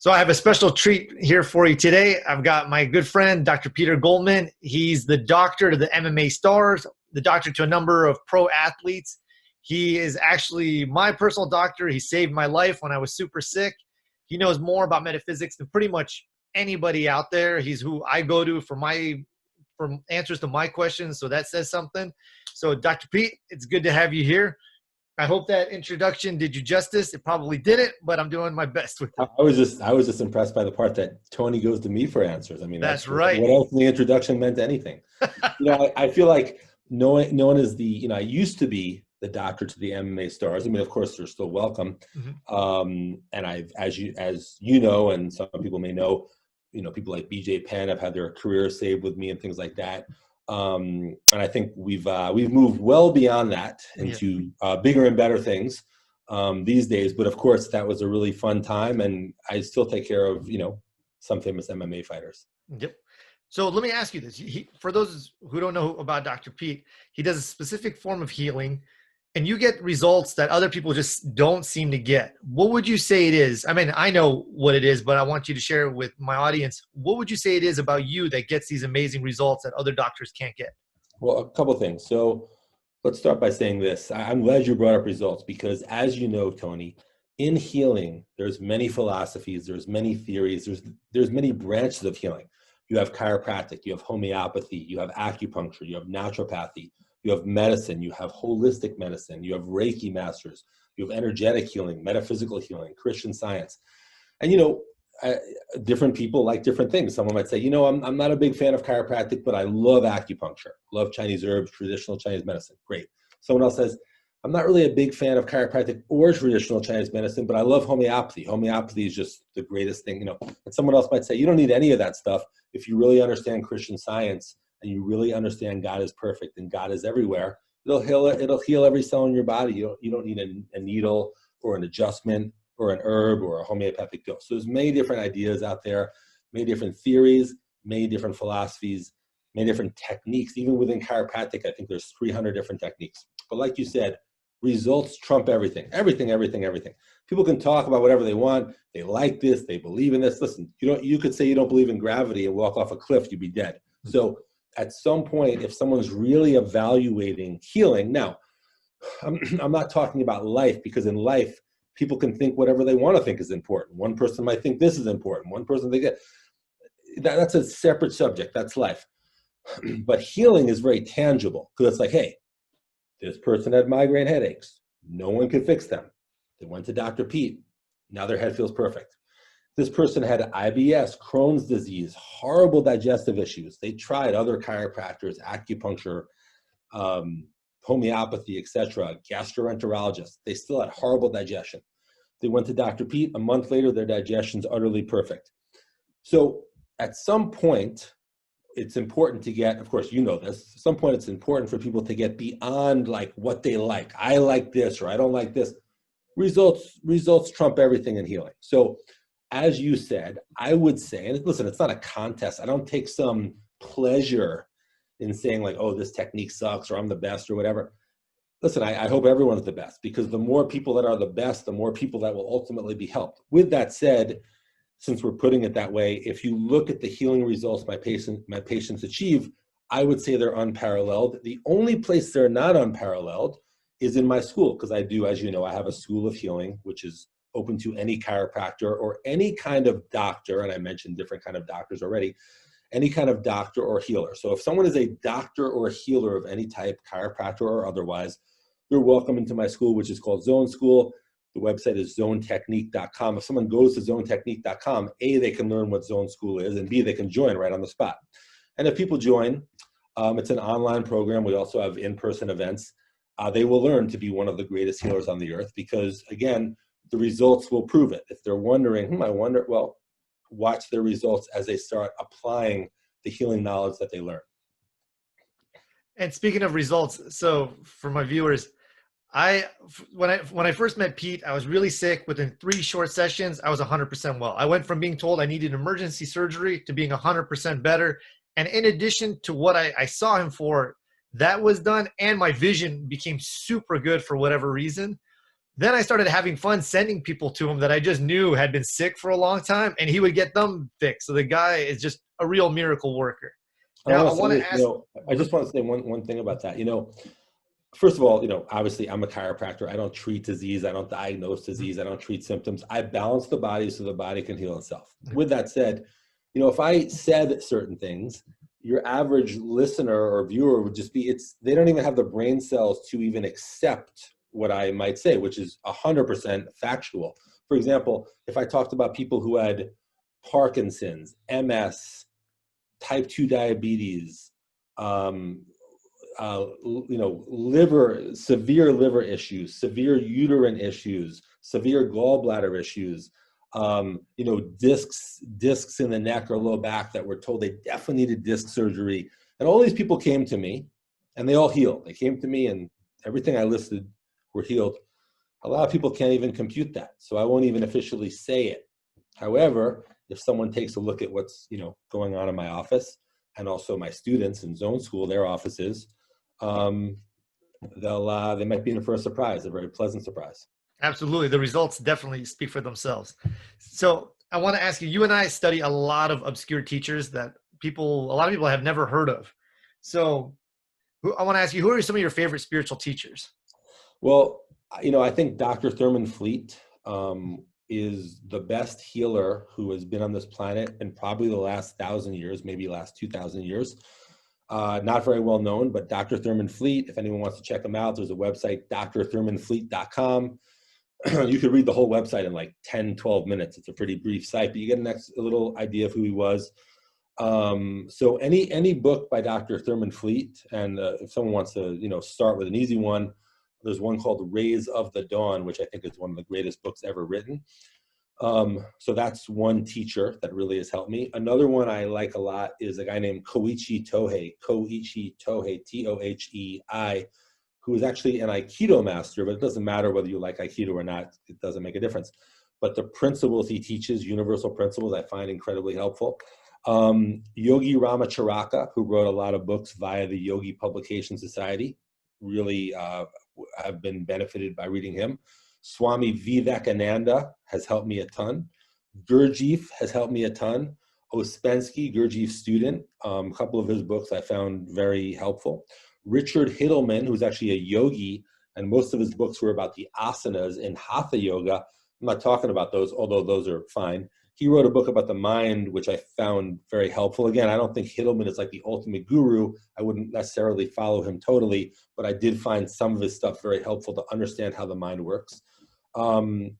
So I have a special treat here for you today. I've got my good friend, Dr. Peter Goldman. He's the doctor to the MMA stars, the doctor to a number of pro athletes. He is actually my personal doctor. He saved my life when I was super sick. He knows more about metaphysics than pretty much anybody out there. He's who I go to for answers to my questions. So that says something. So Dr. Pete, it's good to have you here. I hope that introduction did you justice. It probably didn't, but I'm doing my best with it. I was just impressed by the part that Tony goes to me for answers. I mean, that's right. What else in the introduction meant anything? I feel like known as the, I used to be the doctor to the MMA stars. I mean, of course, they're still welcome. Mm-hmm. And I've, as you know, and some people may know, people like BJ Penn have had their careers saved with me and things like that. And I think we've moved well beyond that into bigger and better things these days. But of course, that was a really fun time, and I still take care of some famous MMA fighters. Yep. So let me ask you this: for those who don't know about Dr. Pete, he does a specific form of healing, and you get results that other people just don't seem to get. What would you say it is? I mean, I know what it is, but I want you to share with my audience. What would you say it is about you that gets these amazing results that other doctors can't get? Well, a couple of things. So let's start by saying this. I'm glad you brought up results because, as you know, Tony, in healing, there's many philosophies, there's many theories, there's many branches of healing. You have chiropractic, you have homeopathy, you have acupuncture, you have naturopathy, you have medicine, you have holistic medicine, you have Reiki masters, you have energetic healing, metaphysical healing, Christian Science. And, different people like different things. Someone might say, I'm not a big fan of chiropractic, but I love acupuncture, love Chinese herbs, traditional Chinese medicine. Great. Someone else says, I'm not really a big fan of chiropractic or traditional Chinese medicine, but I love homeopathy. Homeopathy is just the greatest thing, And someone else might say, you don't need any of that stuff if you really understand Christian Science and you really understand God is perfect and God is everywhere. It'll heal every cell in your body. You don't need a needle or an adjustment or an herb or a homeopathic dose. So there's many different ideas out there, many different theories, many different philosophies, many different techniques. Even within chiropractic, I think there's 300 different techniques. But like you said, results trump everything. People can talk about whatever they want. They like this, they believe in this. Listen, you could say you don't believe in gravity and walk off a cliff, you'd be dead. So at some point, if someone's really evaluating healing, now, I'm not talking about life, because in life, people can think whatever they want to think is important. One person might think this is important. One person think that's a separate subject. That's life. But healing is very tangible, because it's like, hey, this person had migraine headaches. No one could fix them. They went to Dr. Pete. Now their head feels perfect. This person had IBS, Crohn's disease, horrible digestive issues. They tried other chiropractors, acupuncture, homeopathy, etc., gastroenterologists. They still had horrible digestion. They went to Dr. Pete. A month later, their digestion's utterly perfect. So at some point, it's important to get, of course, you know this, at some point it's important for people to get beyond like what they like. I like this or I don't like this. Results trump everything in healing. So as you said, I would say, and listen, it's not a contest. I don't take some pleasure in saying like, oh, this technique sucks or I'm the best or whatever. Listen, I hope everyone's the best, because the more people that are the best, the more people that will ultimately be helped. With that said, since we're putting it that way, if you look at the healing results my patients achieve, I would say they're unparalleled. The only place they're not unparalleled is in my school, because I do, as you know, I have a school of healing, which is open to any chiropractor or any kind of doctor, and I mentioned different kind of doctors already, any kind of doctor or healer. So if someone is a doctor or a healer of any type, chiropractor or otherwise, you're welcome into my school, which is called Zone School. The website is zonetechnique.com. If someone goes to zonetechnique.com, A, they can learn what Zone School is, and B, they can join right on the spot. And if people join, it's an online program. We also have in-person events. They will learn to be one of the greatest healers on the earth, because, again, the results will prove it. If they're wondering, I wonder, well, watch their results as they start applying the healing knowledge that they learn. And speaking of results, so for my viewers, when I first met Pete, I was really sick. Within 3 short sessions, I was 100% well. I went from being told I needed emergency surgery to being 100% better. And in addition to what I saw him for, that was done, and my vision became super good for whatever reason. Then I started having fun sending people to him that I just knew had been sick for a long time, and he would get them fixed. So the guy is just a real miracle worker. I Now, want I to say want this, to ask. I just want to say one thing about that. First of all, obviously I'm a chiropractor. I don't treat disease. I don't diagnose disease. I don't treat symptoms. I balance the body so the body can heal itself. With that said, if I said certain things, your average listener or viewer would just be, they don't even have the brain cells to even accept what I might say, which is 100% factual. For example, if I talked about people who had Parkinson's, MS, type 2 diabetes, severe liver issues, severe uterine issues, severe gallbladder issues, discs in the neck or low back that were told they definitely needed disc surgery. And all these people came to me and they all healed. They came to me and everything I listed were healed. A lot of people can't even compute that. So I won't even officially say it. However, if someone takes a look at what's, going on in my office and also my students in Zone School, their offices, they might be in for a surprise, a very pleasant surprise. Absolutely. The results definitely speak for themselves. So I want to ask you, you and I study a lot of obscure teachers that a lot of people have never heard of. So I want to ask you, who are some of your favorite spiritual teachers? Well, I think Dr. Thurman Fleet is the best healer who has been on this planet in probably the last 1,000 years, maybe last 2,000 years. Not very well known, but Dr. Thurman Fleet, if anyone wants to check him out, there's a website, drthurmanfleet.com. You could read the whole website in like 10, 12 minutes. It's a pretty brief site, but you get a little idea of who he was. So any book by Dr. Thurman Fleet, and if someone wants to, start with an easy one, there's one called Rays of the Dawn, which I think is one of the greatest books ever written. So that's one teacher that really has helped me. Another one I like a lot is a guy named Koichi Tohei, Tohei, who is actually an Aikido master, but it doesn't matter whether you like Aikido or not. It doesn't make a difference. But the principles he teaches, universal principles, I find incredibly helpful. Yogi Ramacharaka, who wrote a lot of books via the Yogi Publication Society, really have been benefited by reading him. Swami Vivekananda has helped me a ton. Gurdjieff has helped me a ton. Ouspensky, Gurdjieff's student, a couple of his books I found very helpful. Richard Hittleman, who's actually a yogi, and most of his books were about the asanas in Hatha Yoga. I'm not talking about those, although those are fine. He wrote a book about the mind, which I found very helpful. Again, I don't think Hittleman is like the ultimate guru. I wouldn't necessarily follow him totally, but I did find some of his stuff very helpful to understand how the mind works. There's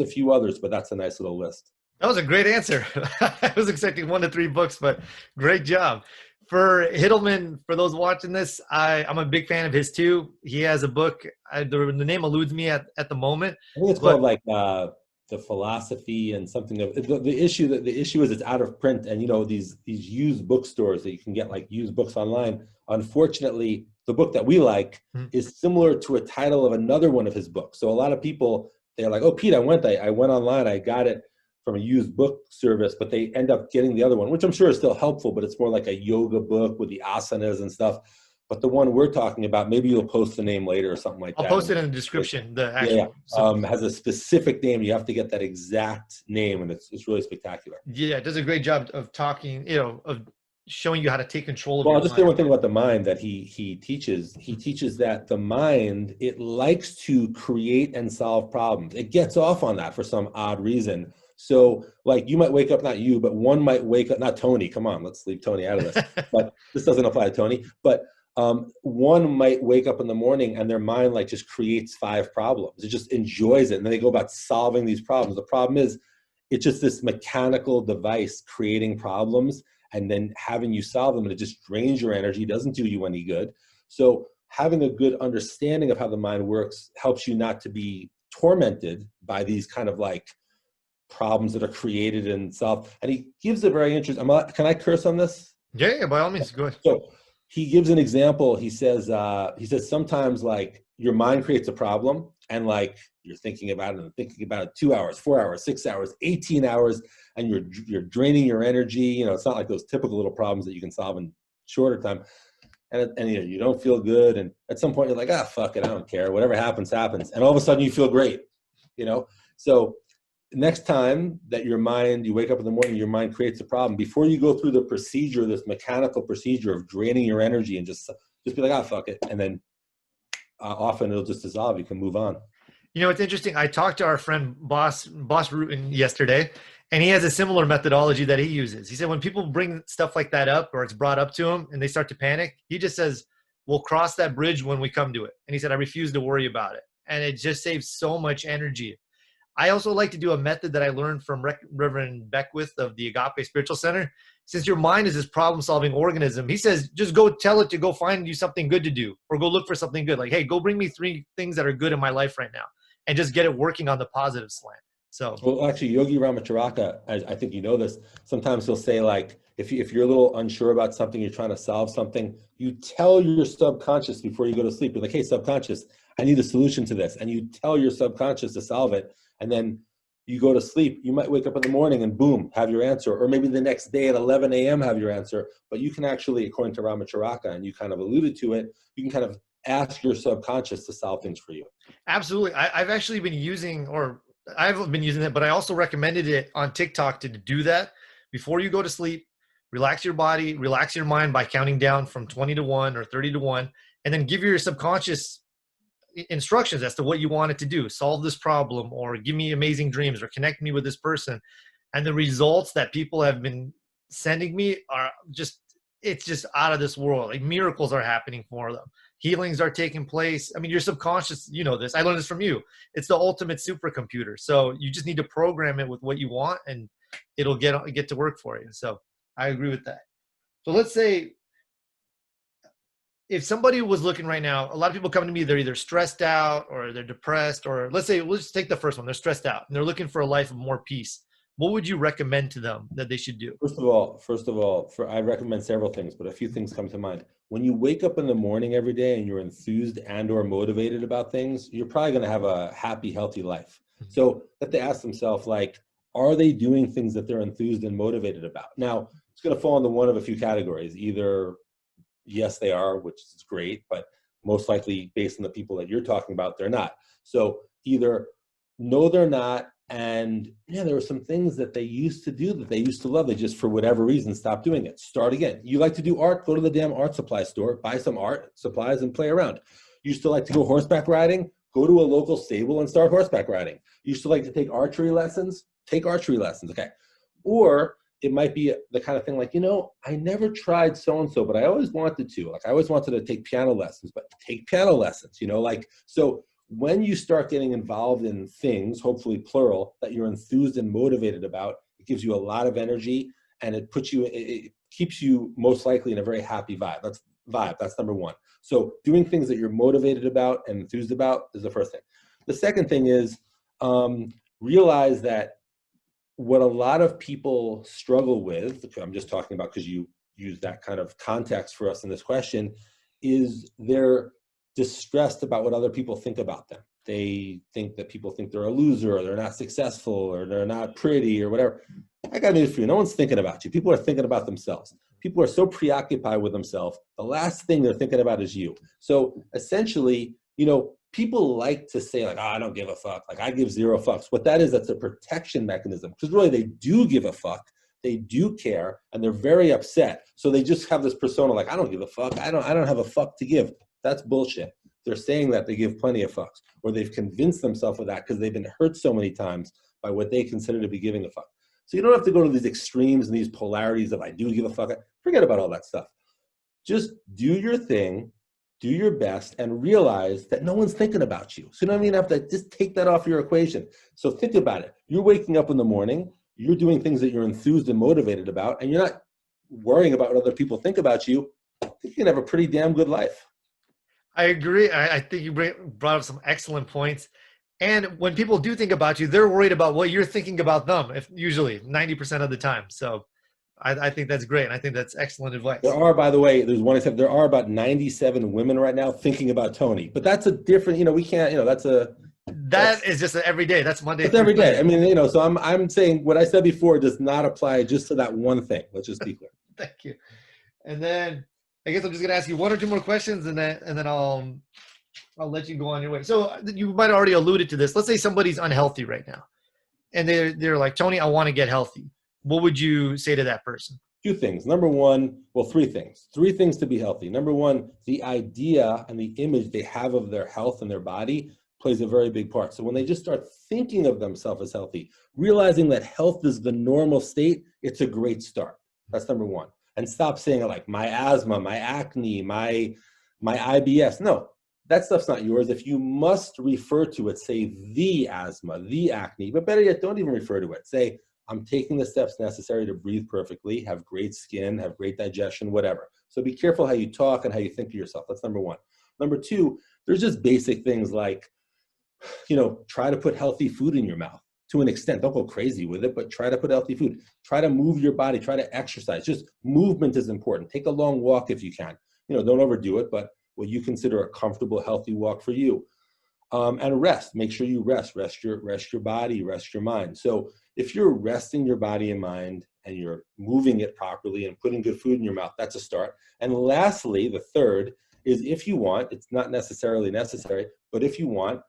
a few others, but that's a nice little list. That was a great answer. I was expecting 1 to 3 books, but great job. For Hittleman, for those watching this, I'm a big fan of his too. He has a book. The name eludes me at the moment. I think it's called like the philosophy and something of the issue. The issue is it's out of print, and these used bookstores that you can get like used books online. Unfortunately, the book that we like is similar to a title of another one of his books. So a lot of people, they're like, "Oh, Pete, I went online, I got it from a used book service," but they end up getting the other one, which I'm sure is still helpful, but it's more like a yoga book with the asanas and stuff. But the one we're talking about, maybe you'll post the name later or something like that. I'll post it in the description. The actual has a specific name. You have to get that exact name, and it's really spectacular. Yeah, it does a great job of talking, of showing you how to take control of your mind. I'll just say one thing about the mind that he teaches. He teaches that the mind, it likes to create and solve problems. It gets off on that for some odd reason. So like you might wake up, not you, but one might wake up, not Tony, come on, let's leave Tony out of this. But this doesn't apply to Tony. But one might wake up in the morning and their mind like just creates 5 problems. It just enjoys it. And then they go about solving these problems. The problem is it's just this mechanical device creating problems and then having you solve them, and it just drains your energy, doesn't do you any good. So having a good understanding of how the mind works helps you not to be tormented by these kind of like problems that are created and solved. And he gives a very interesting, can I curse on this? Yeah, by all means, go ahead. So he gives an example. He says sometimes like your mind creates a problem and like you're thinking about it 2 hours, 4 hours, 6 hours, 18 hours, and you're draining your energy. It's not like those typical little problems that you can solve in shorter time. and you don't feel good. And at some point you're like, fuck it, I don't care. Whatever happens, happens. And all of a sudden you feel great, So next time that you wake up in the morning, your mind creates a problem. Before you go through the procedure, this mechanical procedure of draining your energy, and just be like, fuck it. And then often it'll just dissolve. You can move on. It's interesting. I talked to our friend Boss Rutan yesterday, and he has a similar methodology that he uses. He said when people bring stuff like that up, or it's brought up to him and they start to panic, he just says, we'll cross that bridge when we come to it. And he said, I refuse to worry about it. And it just saves so much energy. I also like to do a method that I learned from Reverend Beckwith of the Agape Spiritual Center. Since your mind is this problem-solving organism, he says, just go tell it to go find you something good to do, or go look for something good. Like, hey, go bring me 3 things that are good in my life right now, and just get it working on the positive slant. So, well, actually, Yogi Ramacharaka, I think you know this, sometimes he'll say, like, if you're a little unsure about something, you're trying to solve something, you tell your subconscious before you go to sleep. You're like, hey, subconscious, I need a solution to this. And you tell your subconscious to solve it. And then you go to sleep. You might wake up in the morning and boom, have your answer. Or maybe the next day at 11 a.m. have your answer. But you can actually, according to Ramacharaka, and you kind of alluded to it, you can kind of ask your subconscious to solve things for you. Absolutely. I've actually been using, it, but I also recommended it on TikTok to do that before you go to sleep. Relax your body, relax your mind by counting down from 20 to 1 or 30 to 1, and then give your subconscious instructions as to what you want it to do. Solve this problem, or give me amazing dreams, or connect me with this person. And the results that people have been sending me are it's just out of this world. Like, miracles are happening for them. Healings are taking place. I mean, your subconscious, this. I learned this from you. It's the ultimate supercomputer. So you just need to program it with what you want, and it'll get to work for you. So I agree with that. So let's say if somebody was looking right now, a lot of people come to me, they're either stressed out or they're depressed, or let's just take the first one. They're stressed out and they're looking for a life of more peace. What would you recommend to them that they should do? First of all, I recommend several things, but a few things come to mind. When you wake up in the morning every day and you're enthused and or motivated about things, you're probably going to have a happy, healthy life. Mm-hmm. So let they ask themselves, like, are they doing things that they're enthused and motivated about? Now, it's going to fall into one of a few categories. Either yes, they are, which is great, but most likely based on the people that you're talking about, they're not. So either no, they're not, and there were some things that they used to do that they used to love. They just, for whatever reason, stopped doing it. Start again. You like to do art? Go to the damn art supply store, buy some art supplies and play around. You used to like to go horseback riding? Go to a local stable and start horseback riding. You used to like to take archery lessons? Take archery lessons, okay? Or it might be the kind of thing like, I never tried so-and-so, but I always wanted to. Like, I always wanted to take piano lessons, but take piano lessons, so when you start getting involved in things, hopefully plural, that you're enthused and motivated about, it gives you a lot of energy, and it keeps you most likely in a very happy vibe. That's number one. So doing things that you're motivated about and enthused about is the first thing. The second thing is realize that what a lot of people struggle with, I'm just talking about because you use that kind of context for us in this question, is they're distressed about what other people think about them. They think that people think they're a loser, or they're not successful, or they're not pretty, or whatever. I got news for you. No one's thinking about you. People are thinking about themselves. People are so preoccupied with themselves. The last thing they're thinking about is you. So essentially, people like to say, like, I don't give a fuck. Like, I give 0 fucks. What that is, that's a protection mechanism. Because really, they do give a fuck. They do care, and they're very upset. So they just have this persona like, I don't give a fuck. I don't have a fuck to give. That's bullshit. They're saying that they give plenty of fucks, or they've convinced themselves of that because they've been hurt so many times by what they consider to be giving a fuck. So you don't have to go to these extremes and these polarities of I do give a fuck. Forget about all that stuff. Just do your thing, do your best, and realize that no one's thinking about you. So you don't even have to just take that off your equation. So think about it. You're waking up in the morning, you're doing things that you're enthused and motivated about, and you're not worrying about what other people think about you. I think you can have a pretty damn good life. I agree. I think you brought up some excellent points. And when people do think about you, they're worried about what you're thinking about them, usually 90% of the time. So I think that's great. And I think that's excellent advice. There are, by the way, there's one except there are about 97 women right now thinking about Tony. But that's a different, we can't, that is just every day. That's Monday. That's every day. I mean, so I'm saying what I said before does not apply just to that one thing. Let's just be clear. Thank you. And then I guess I'm just gonna ask you one or two more questions, and then I'll let you go on your way. So you might have already alluded to this. Let's say somebody's unhealthy right now, and they're like, Tony, I want to get healthy. What would you say to that person? Two things. Number one, well, three things. Three things to be healthy. Number one, the idea and the image they have of their health and their body plays a very big part. So when they just start thinking of themselves as healthy, realizing that health is the normal state, it's a great start. That's number one. And stop saying like my asthma, my acne, my IBS. No, that stuff's not yours. If you must refer to it, say the asthma, the acne, but better yet, don't even refer to it. Say, I'm taking the steps necessary to breathe perfectly, have great skin, have great digestion, whatever. So be careful how you talk and how you think of yourself. That's number one. Number two, there's just basic things like, try to put healthy food in your mouth to an extent. Don't go crazy with it, but try to put healthy food. Try to move your body, try to exercise. Just movement is important. Take a long walk if you can. Don't overdo it, but what you consider a comfortable, healthy walk for you. And rest. Make sure you rest. Rest your body, rest your mind. So if you're resting your body and mind and you're moving it properly and putting good food in your mouth, that's a start. And lastly, the third is if you want, it's not necessarily necessary, but if you want,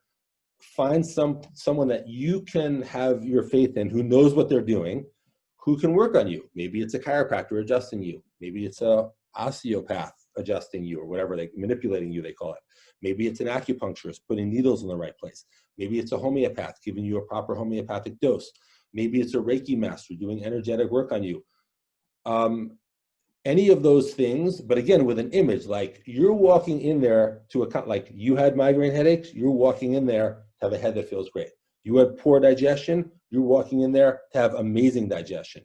find someone that you can have your faith in who knows what they're doing, who can work on you. Maybe it's a chiropractor adjusting you. Maybe it's a osteopath adjusting you or whatever, manipulating you, they call it. Maybe it's an acupuncturist putting needles in the right place. Maybe it's a homeopath giving you a proper homeopathic dose. Maybe it's a Reiki master doing energetic work on you. Any of those things, but again, with an image, like you're walking in there like you had migraine headaches, you're walking in there to have a head that feels great. You had poor digestion, you're walking in there to have amazing digestion.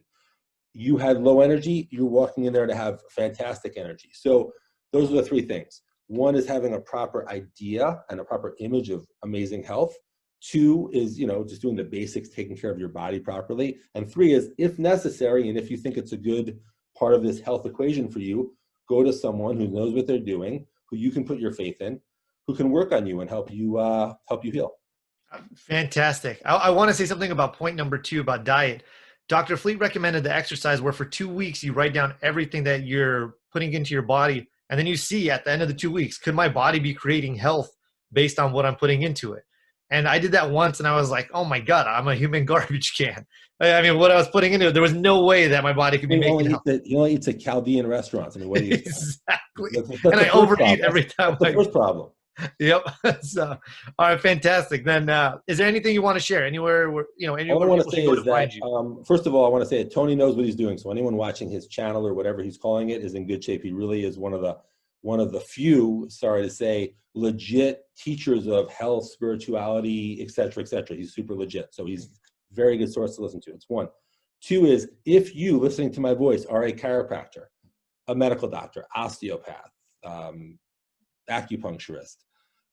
You had low energy, you're walking in there to have fantastic energy. So those are the three things. One is having a proper idea and a proper image of amazing health. Two is, just doing the basics, taking care of your body properly. And three is, if necessary, and if you think it's a good part of this health equation for you, go to someone who knows what they're doing, who you can put your faith in, who can work on you and help you heal. Fantastic. I want to say something about point number 2 about diet. Dr. Fleet recommended the exercise where for 2 weeks you write down everything that you're putting into your body, and then you see at the end of the 2 weeks, could my body be creating health based on what I'm putting into it? And I did that once, and I was like, oh my God, I'm a human garbage can. I mean, what I was putting into it, there was no way that my body could be making health. He only eats at Chaldean restaurants. I mean, what do you Exactly. That's and I overeat every time. That's the first problem. Yep. So, all right, fantastic. Then, is there anything you want to share? Anywhere where all I want to say is that first of all, I want to say that Tony knows what he's doing. So anyone watching his channel or whatever he's calling it is in good shape. He really is one of the few, sorry to say, legit teachers of health, spirituality, et cetera, et cetera. He's super legit. So he's a very good source to listen to. It's one. Two is, if you listening to my voice are a chiropractor, a medical doctor, osteopath, acupuncturist,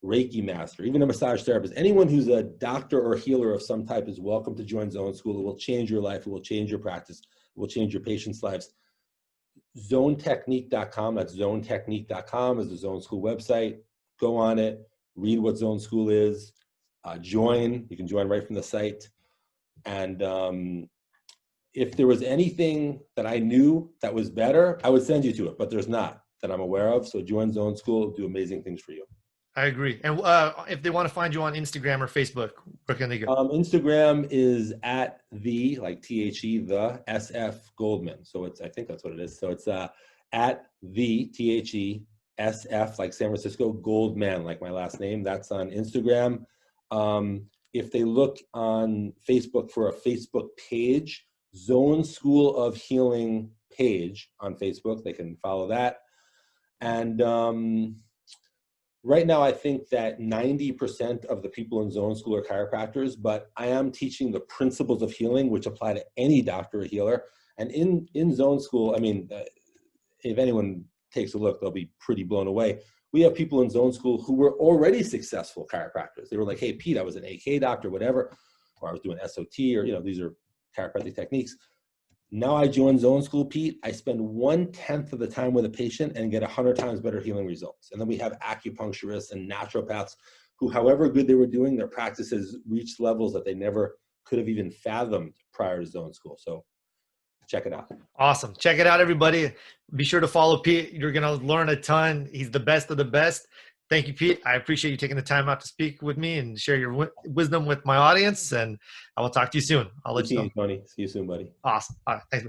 Reiki master, even a massage therapist, anyone who's a doctor or healer of some type is welcome to join Zone School. It will change your life. It will change your practice. It will change your patients' lives. Zonetechnique.com, that's zonetechnique.com is the Zone School website. Go on it, read what Zone School is, join. You can join right from the site. And if there was anything that I knew that was better, I would send you to it, but there's not that I'm aware of. So join Zone School, it'll do amazing things for you. I agree. And if they want to find you on Instagram or Facebook, where can they go? Instagram is at the, like THE, the SF Goldman. So I think that's what it is. So it's at the THE SF, like San Francisco, Goldman, like my last name. That's on Instagram. If they look on Facebook for a Facebook page, Zone School of Healing page on Facebook, they can follow that. And right now, I think that 90% of the people in Zone School are chiropractors, but I am teaching the principles of healing, which apply to any doctor or healer. And in Zone School, I mean, if anyone takes a look, they'll be pretty blown away. We have people in Zone School who were already successful chiropractors. They were like, hey, Pete, I was an AK doctor, whatever, or I was doing SOT, or, these are chiropractic techniques. Now I join Zone School, Pete. I spend 1/10 of the time with a patient and get 100 times better healing results. And then we have acupuncturists and naturopaths who, however good they were doing, their practices reached levels that they never could have even fathomed prior to Zone School. So check it out. Awesome. Check it out, everybody. Be sure to follow Pete. You're going to learn a ton. He's the best of the best. Thank you, Pete. I appreciate you taking the time out to speak with me and share your wisdom with my audience. And I will talk to you soon. I'll let you know. Tony. See you soon, buddy. Awesome. All right. Thanks.